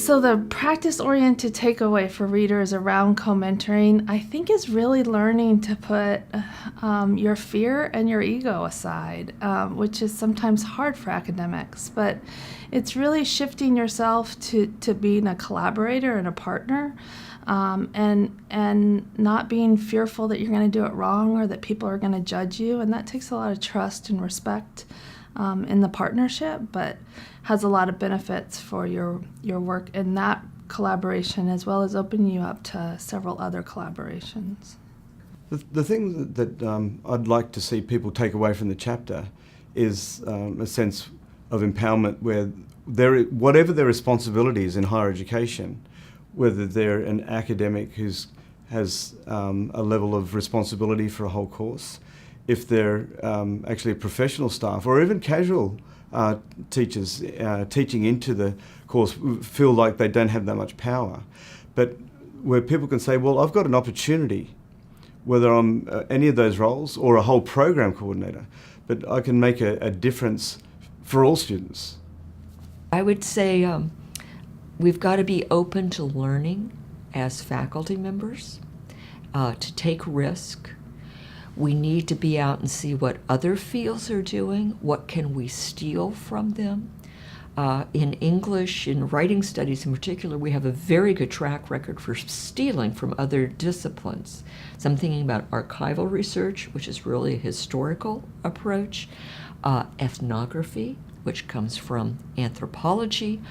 So the practice-oriented takeaway for readers around co-mentoring, I think, is really learning to put your fear and your ego aside, which is sometimes hard for academics, but it's really shifting yourself to being a collaborator and a partner, and not being fearful that you're going to do it wrong or that people are going to judge you, and that takes a lot of trust and respect in the partnership, but has a lot of benefits for your work in that collaboration, as well as opening you up to several other collaborations. The thing that I'd like to see people take away from the chapter is a sense of empowerment where whatever their responsibilities in higher education, whether they're an academic who has a level of responsibility for a whole course, if they're actually professional staff or even casual teachers teaching into the course, feel like they don't have that much power. But where people can say, well, I've got an opportunity, whether I'm any of those roles or a whole program coordinator, but I can make a difference for all students. I would say we've got to be open to learning as faculty members, to take risk. We need to be out and see what other fields are doing. What can we steal from them? In English, in writing studies in particular, we have a very good track record for stealing from other disciplines. So I'm thinking about archival research, which is really a historical approach, ethnography, which comes from anthropology,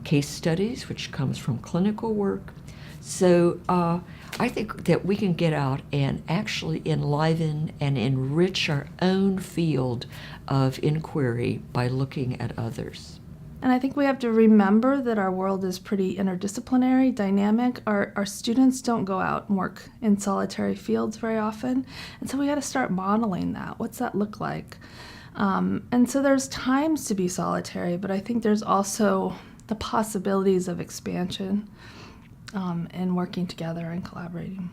case studies, which comes from clinical work. So I think that we can get out and actually enliven and enrich our own field of inquiry by looking at others. And I think we have to remember that our world is pretty interdisciplinary, dynamic. Our students don't go out and work in solitary fields very often. And so we got to start modeling that. What's that look like? And so there's times to be solitary, but I think there's also the possibilities of expansion and working together and collaborating.